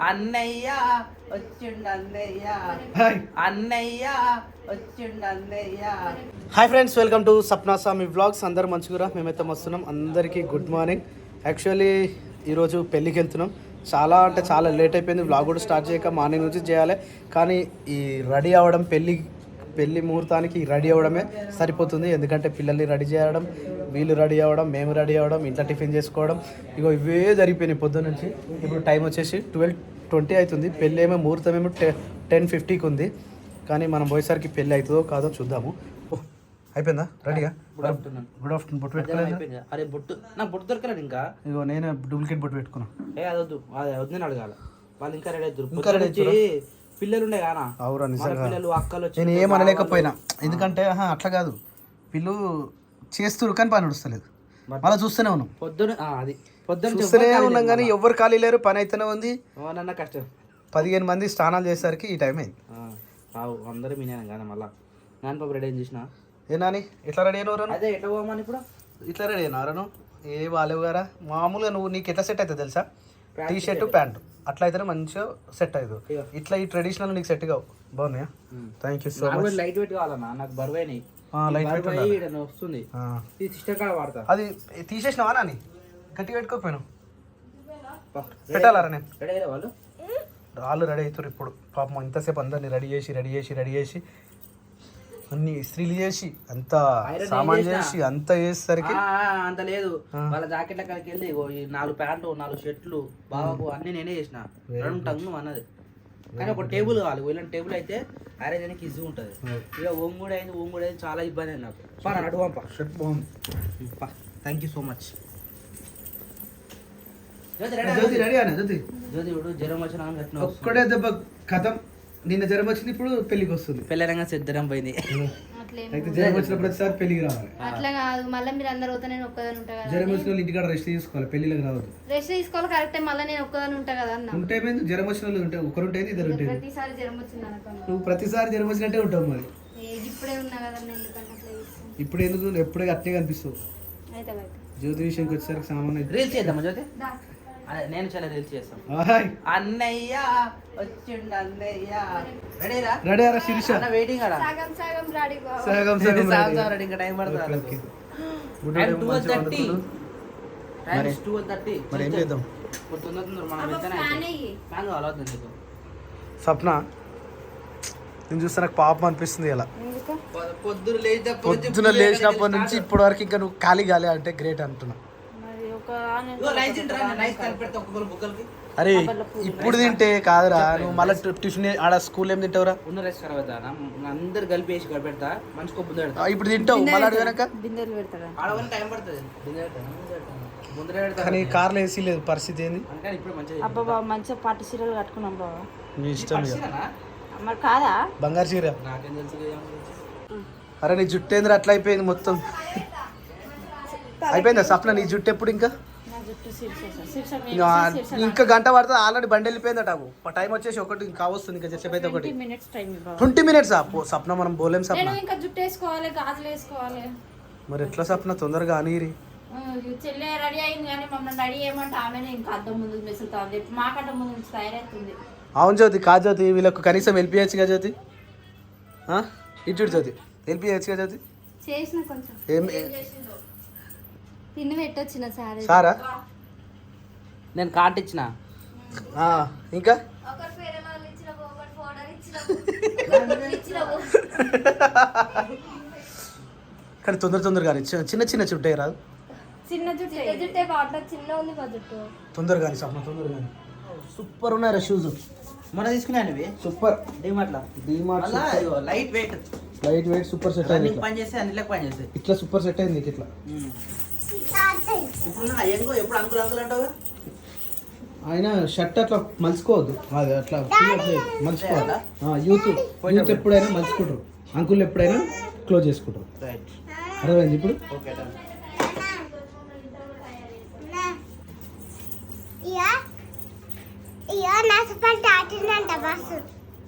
అన్నయ్య వచ్చిండు అన్నయ్య అన్నయ్య వచ్చిండు అన్నయ్య. Hi friends, welcome to Sapna Swami vlogs. అందరూ మంచిగా మేమైతే వస్తున్నాం. అందరికీ గుడ్ మార్నింగ్. యాక్చువల్లీ ఈరోజు పెళ్ళికి వెళ్తున్నాం. చాలా అంటే చాలా లేట్ అయిపోయింది. వ్లాగ్ కూడా స్టార్ట్ చేయక మార్నింగ్ నుంచి చేయాలి. కానీ ఈ రెడీ అవ్వడం పెళ్ళి ముహూర్తానికి రెడీ అవ్వడమే సరిపోతుంది. ఎందుకంటే పిల్లల్ని రెడీ చేయడం, వీళ్ళు రెడీ అవ్వడం, మేము రెడీ అవ్వడం, ఇంట్లో టిఫిన్ చేసుకోవడం, ఇగో ఇవే జరిగిపోయినాయి పొద్దున్న నుంచి. ఇప్పుడు టైం వచ్చేసి 12:20 అవుతుంది. పెళ్ళి ఏమో ముహూర్తం ఏమో 10:50కి ఉంది. కానీ మనం పోయేసరికి పెళ్ళి అవుతుందో కాదో చూద్దాము. అయిపోయిందా రెడీగా? Good afternoon. బొట్టు పెట్టుకోలేదు? అరే బొట్టు నాకు బొట్టు దొరకలేదు ఇంకా. ఇగో నేను డూప్లికేట్ బొట్టు పెట్టుకున్నా. అదొద్దు, అది వద్దని అడగాల. వాళ్ళు ఇంకా రెడీ అవుతారు. పిల్లలు ఉండే కానా? అవురా నిజంగా. పిల్లలు అక్కలు నేను ఏం అనలేకపోయినా, ఎందుకంటే అట్లా కాదు, పిల్లు చేస్తున్నారు కానీ పని నడుస్తలేదు. మళ్ళీ చూస్తూనే ఉన్నాం. పొద్దున్న చూస్తూనే ఉన్నాం కానీ ఎవరు ఖాళీ లేరు. పని అయితేనే ఉంది. కష్టం. 15 మంది స్నానాలు చేసేసరికి ఈ టైం అయింది. అందరూ మీనే కానీ మళ్ళీ నాన్న పాప రెడీ ఏం చేసిన. ఏ నాని ఎట్లా రెడీ అయినవరా? అదే ఎట్లా పోమని ఇప్పుడు ఇట్లా రెడీ అయినారా? ఏ బాలేవు గారా. మామూలుగా నువ్వు నీకు ఎట్లా సెట్ అవుతుంది తెలుసా? టీ షర్ట్ ప్యాంటు అట్లా అయితేనే మంచిగా సెట్ అవుతుంది. ఇట్లా ఈ ట్రెడిషనల్ నీకు సెట్ కావు. బాగున్నాయా? Thank you so much. Light weight కావాలన్నా, నాకు బరువైనాయి. లైట్ వెయిట్ వస్తుంది. అది తీసేసినావా నాని? గట్టి పెట్టుకోకపోయినావు. పెట్టాలరా? నేను వాళ్ళు రెడీ అవుతారు ఇప్పుడు. పాపం ఇంతసేపు అందరినీ రెడీ చేసి అన్ని ఇస్త్రీలు చేసి అంత సామాన్ చేసి అంత చేసేసరికి అంత లేదు. వాళ్ళ జాకెట్ల కాడికి వెళ్ళి 4 ప్యాంట్లు 4 షర్ట్లు బాబు అన్ని నేనే చేసిన. 2 టంగు అన్నది. కానీ ఒక టేబుల్ కావాలి. ఇలాంటి టేబుల్ అయితే అరేంజ్ అనేది ఈజీ ఉంటుంది. ఇక ఓంగుడు అయింది చాలా ఇబ్బంది అయింది నాకు. అటు పంప షర్ట్ బాగుంది. Thank you so much. Jyoti జ్వరం వచ్చిన ఒక్కడే దెబ్బ కథం. నిన్న జ్వరం వచ్చింది, ఇప్పుడు పెళ్లికి వస్తుంది. పెళ్ళరంగా జ్వరం పోయింది. అయితే జ్వరం వచ్చిన ప్రతిసారి పెళ్లికి రావాలి. అట్లా కాదు, మళ్ళీ మీరు అందరు పోతే నేను ఒక్కదాని ఉంటా కదా. జ్వరం వచ్చిన వాళ్ళు ఇంటికాడ రెస్ట్ తీసుకోవాలి, పెళ్లికి రావద్దు. రెస్ట్ తీసుకోవాలి కరెక్టే. మళ్ళీ నేను ఒక్కదాని ఉంటా కదా అన్న. ఉంటే జ్వరం వచ్చిన వాళ్ళు ఉంటే ఒకరు ఉంటుంది, ఇద్దరు ఉంటుంది. ప్రతిసారి జ్వరం వచ్చింది అనుకోండి. నువ్వు ప్రతిసారి జ్వరం వచ్చినట్టే ఉంటావు. మరి ఇప్పుడే ఉన్నా కదా, ఎందుకంటే ఇప్పుడు ఎందుకు ఎప్పుడే అట్టే కనిపిస్తావు. అయితే జ్యోతి విషయంకి వచ్చేసరికి సామాన్ రీల్స్ చేద్దామా జ్యోతి? నేను చాలా రీల్స్ చేస్తాను. అన్నయ్య వచ్చిండు అన్నయ్య. రెడీ అరా శిరీష? వెయిటింగ్ అడా. సగం రెడీ. ఇంకా టైం పడుతుంది. 12:30. మరి ఏం చేద్దాం? సప్న నేను చూస్తే నాకు పాపం అనిపిస్తుంది. ఇలా పొద్దున లేచినప్పటి నుంచి ఇప్పటి వరకు ఇంకా నువ్వు ఖాళీ అంటే గ్రేట్ అంటున్నా. అరే ఇప్పుడు తింటే కాదురా, నువ్వు మళ్ళీ టిఫిన్ ఆడ స్కూల్ ఏం తింటావురా? అందరు కలిపి వేసి పెడతా. మంచి ఇప్పుడు తింటావు మళ్ళీ అడిగాక. కానీ కార్లో ఏసీ లేదు, పరిస్థితి ఏంది? మంచిగా పట్టు చీరలు కట్టుకున్నాం బాబా. మీ ఇష్టం మరి కాదా బంగారు చీర? అరే నీ జుట్టు ఏంద్ర అట్లా అయిపోయింది మొత్తం. అయిపోయిందా సప్న నీ జుట్టు? ఎప్పుడు ఇంకా గంట పడుతుంది. ఆల్రెడీ బండి వెళ్ళిపోయిందట. టైం వచ్చేసి 1 ఇంకా వస్తుంది. ఇంకా చెప్పైతే 20 minutes. సప్న మనం పోలేం సప్న. జుట్టు వేసుకోవాలి, గాజులు వేసుకోవాలి. మరి ఎట్లా సప్న తొందరగా అనిరి? చెల్లె రెడీ అయింది కానీ మమ్మల్ని రెడీ చేయమంటే ఆమెనే ఇంకా అద్దం ముందు మెసులుతుంది. మాకంటే ముందు నుంచి తయారవుతుంది. అవును జ్యోతి. కా జ్యోతి వీళ్ళకు కనీసం వెళ్ళిపోయచ్చుగా జ్యోతి. ఇటు జ్యోతి వెళ్ళిపోయచ్చుగా జ్యోతి. చేసిన కొంచెం తిని పెట్టొచ్చిన సారా. నేను కార్డు ఇచ్చిన. ఇంకా కానీ తొందరగా చిన్న చుట్టే రాదు. తొందరగా తొందరగా. సూపర్ ఉన్నారా షూస్? మొన్న తీసుకున్నాను. Super. DMart light weight super set అయింది. ఇట్లా సూపర్ సెట్ అయింది ఇట్లా. ఎప్పుడు అంకుల్ అంటావు? ఆయన షర్ట్ అట్లా మలుచుకోవద్దు. అది అట్లా మలుచుకోవాలి. యూత్ ఎప్పుడైనా మలుచుకుంటారు, అంకుల్ ఎప్పుడైనా క్లోజ్ చేసుకుంటారు. అర్థమైంది ఇప్పుడు?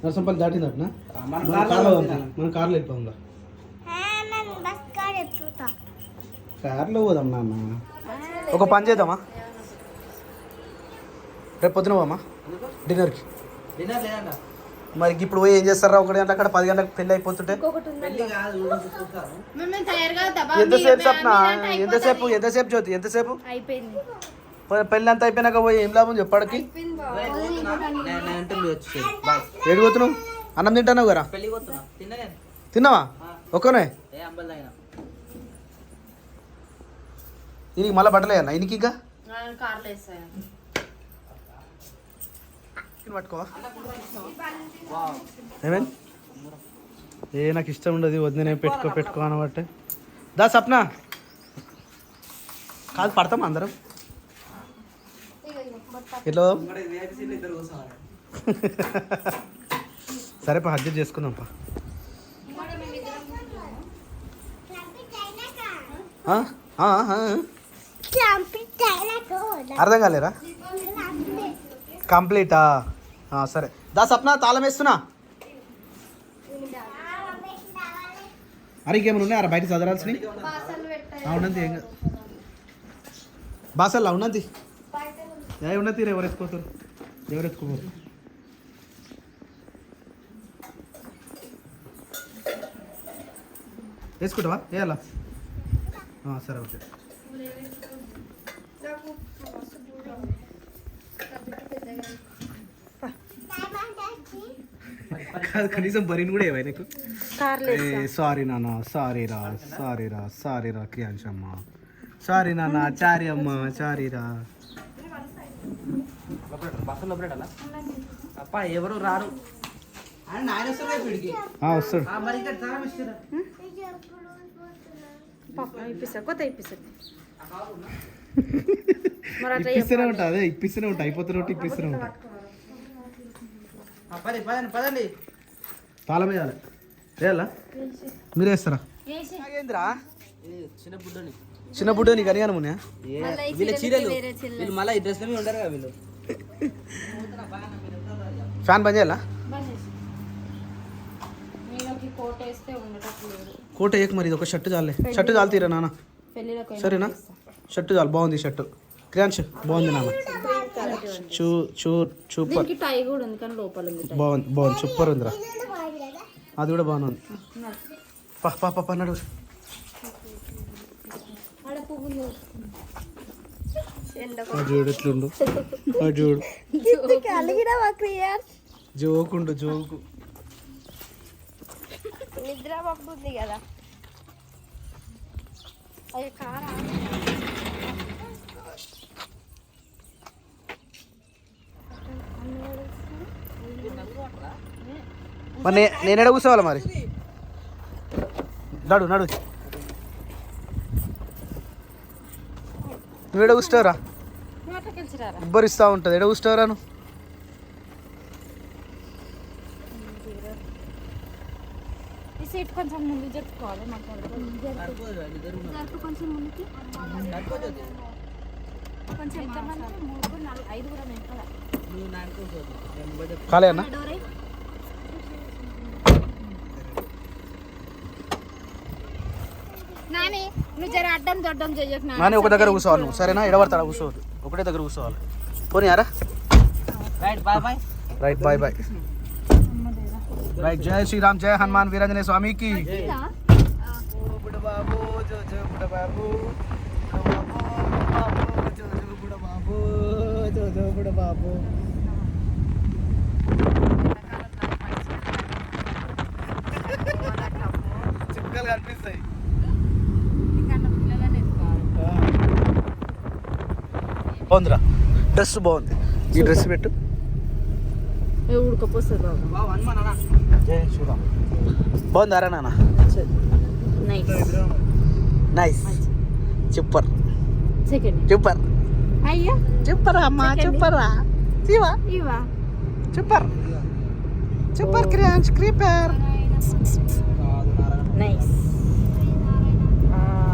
నర్సంపల్లి దాటిందట. మన కార్లో వెళ్ళిపోందా? కార్లో పోదాం నాన్న. ఒక పని చేద్దామా? రేపు పొద్దున పోమా? డిన్నర్కి. డిన్నర్ లేదంట. మరి ఇప్పుడు పోయి ఏం చేస్తారా? 1 గంట అక్కడ 10 గంటలకు పెళ్ళి అయిపోతుంటే పెళ్లి కాదు చూస్తారు. ఎంతసేపు సప్న? ఎంతసేపు జ్యోతి? ఎంతసేపు అయిపోయింది. పెళ్ళి అంతా అయిపోయినాక పోయి ఏం లాభం చెప్పాడికి? ఏడు పోతున్నావు? అన్నం తింటావు కదా? పెళ్లికి పోతున్నా. తిన్నా. తిన్నావా? ఒక్కనే? ఏ అంబల్ తాగినా. ఈయనకి మళ్ళీ బట్టలే అన్న ఈయనకి ఇంకా కార్లో వేస్తాను. పట్టుకోవా? ఏమేం? నాకు ఇష్టం ఉండదు వద్దు, పెట్టుకో అనబట్టే. దా సప్న కాదు పడతాం అందరం ఇట్లా. సరే పా అడ్జస్ట్ చేసుకుందాం పా. అర్థం కాలేరా? కంప్లీటా? సరే దా సప్న తాళం వేస్తున్నా. అరే ఇంకేమైనా ఉన్నాయి? అరే బయట చదరాల్సినవి ఉన్నది. ఏం కాదు బాసల్లా ఉన్నది. ఏ ఉన్నది ఎవరు ఎత్తుకోతారు? ఎవరు ఎత్తుకోపోతారు? వేసుకుంటావా? వేయాలా? సరే ఓకే. కనీసం బరిని కూడా ఏవై నీకు? సారీ నాన్న, సారీ రా క్రియాంశమ్మ, సారీ నాన్న, చారీ అమ్మ, చారీ రా. బస్సులో పెట్టాలా? అప్ప ఎవరు రారు. వస్తాడు. ఇప్పిస్తూనే ఉంటా, అదే ఇప్పిస్తూనే ఉంటా, అయిపోతూనే ఉంటా, ఇప్పిస్తూనే ఉంటా. పదండి. తాళం వేయాలి. వేయాలా? మీరు వేస్తారా? చిన్న బుడ్డని కానీ అనుమునే వీళ్ళ చీరలు వీళ్ళు మళ్ళీ ఈ డ్రెస్ మీద ఉండరు కదా వీళ్ళు. ఫ్యాన్ బంద్ చేయాలా? కోట వేయకు మరి, ఇది ఒక షర్ట్ చాలే. షర్ట్ చాలు తీరా నాన్న, సరేనా? షర్ట్ చాలు, బాగుంది షర్ట్. క్రియాంశ్ బాగుంది నాన్న, సూపర్ బాగుంది, సూపర్ ఉందిరా. అది కూడా బాగానే ఉంది. పాప నడు. చూడు ఎట్లుండు, చూడు జోకుండు, జోకు నిద్ర పప్పుంది కదా. అది కారా మరి నేనేడ కూర్చోవాలా మరి? నడు నువ్వు ఎడ కూర్చోరా? ఇబ్బరు ఇస్తా ఉంటుంది. ఎడ కూర్చోరా నువ్వు? కొంచెం ముందు చెప్పుకోవాలి. ఖాళీ అన్న? నువ్వు జర అడ్డం దొడ్డం చేయకు నాని. ఒక దగ్గర కూర్చోవాలి నువ్వు, సరేనా? ఎడబడతాడా? కూర్చోవద్దు, ఒకటే దగ్గర కూర్చోవాలి. పోనీ యారా. Right bye bye. రైట్. జై శ్రీరామ్, జై హనుమాన్ వీరాంజనేయ స్వామికి. చుక్కలు కనిపిస్తాయి. బాగుందిరా డ్రెస్, బాగుంది. ఈ డ్రెస్ పెట్టు. ఉడకపోతుంది బాగుందారా నాన్న? Nice, super super. అయ్యా సూపర్ అమ్మా, super super super. Kriyansh creeper. Nice.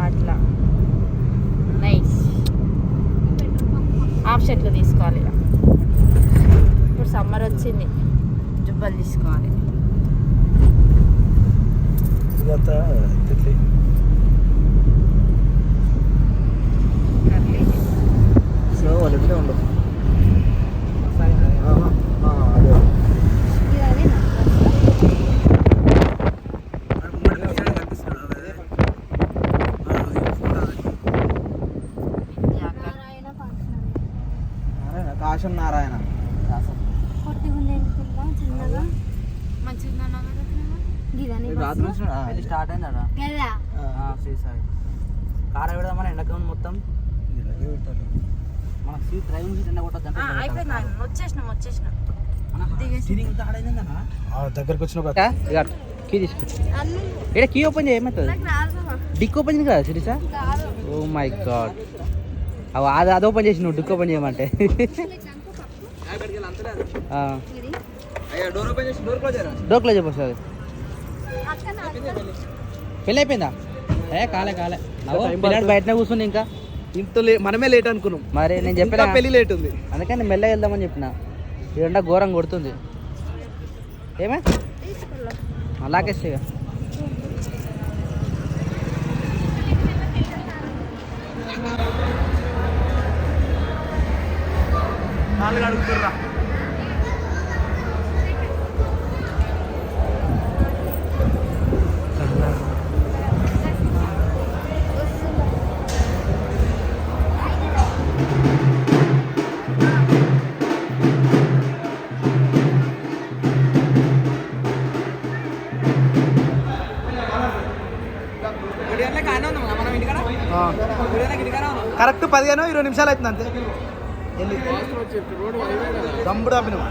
అట్లా నైస్. హాఫ్ షర్ట్లు తీసుకోవాలి. ఇప్పుడు సమ్మర్ వచ్చింది, జుబ్బలు తీసుకోవాలి. ఉండవు కొద్దిగా ఉంది ఏంటి పిల్ల చిన్నగా మంచిగా గిదని పెళ్లి స్టార్ట్ అయిందా కదా శ్రీసాయి కార పెడదామని ఎండక మొత్తం మన సీట్ డ్రైవింగ్ సీట్ ఎండ కొట్టద్దు అయిపోయింది వచ్చేసిన దగ్గరకు వచ్చిన కీ తీసుకో అన్ని ఇక్కడ కీ ఓపెన్ చేయమవుతుంది నాకు రాదు డిక్ ఓపెన్ చేయండి కదా సిరీసా కాదు ఓ మై గాడ్ అది ఓపెన్ చేసి నువ్వు డిక్ ఓపెన్ చేయమంటే డోర్ క్లోజ్ చెప్పొస్తుంది పెళ్ళి అయిపోయిందా కాలే పిల్లాడు బయటనే కూర్చుని ఇంకా ఇంత మనమే లేట్ అనుకున్నాం, మరి నేను చెప్పిన పెళ్లి లేట్ ఉంది. అందుకని మెల్లగా వెళ్దామని చెప్పిన ఈ ఎండ ఘోరం కొడుతుంది ఏమే అలాగేస్తే కరెక్ట్ 15-20 నిమిషాలు అవుతుంది అంతే. దమ్ముడు అభినవ్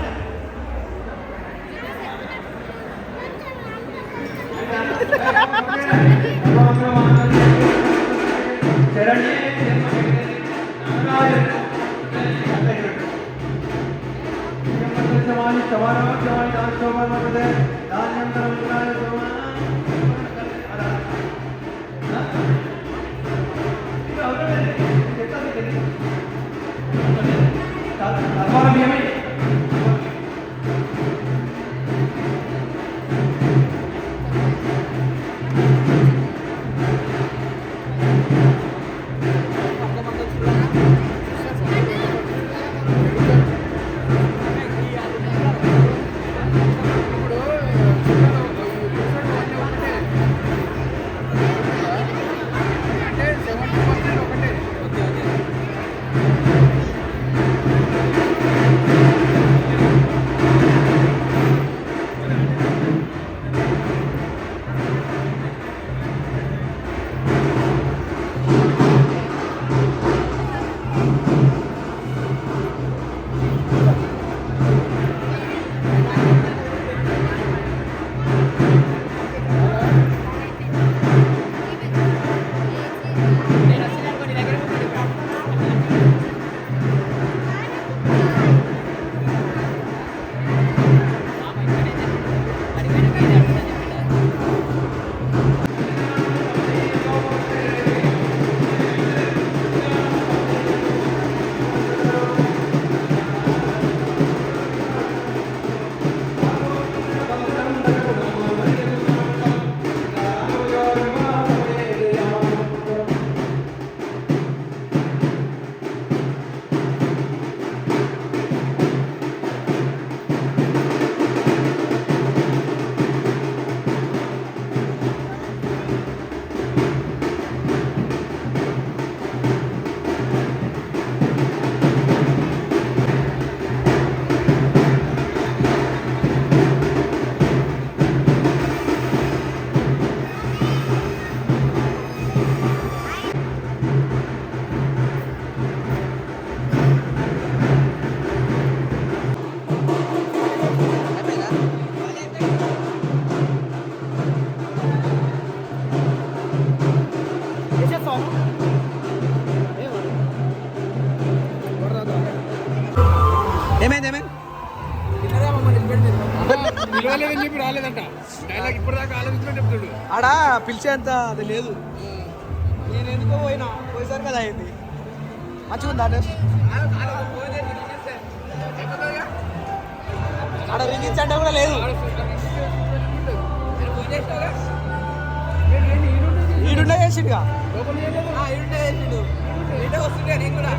ఏమైంది ఆడా పిలిచేంత అది లేదు. నేను ఎందుకో పోయిసారు కదా అయింది. మంచిగా ఉందా ఆడ రింగించే కూడా లేదు. ఈడుండే చేసిండుగా వస్తుండే నేను కూడా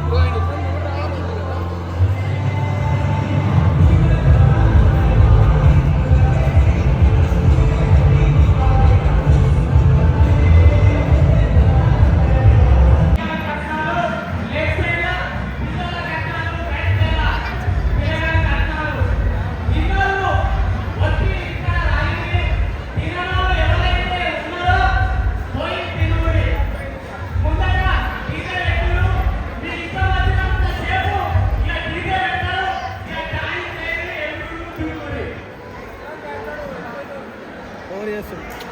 ఓవర్ చేస్తుంది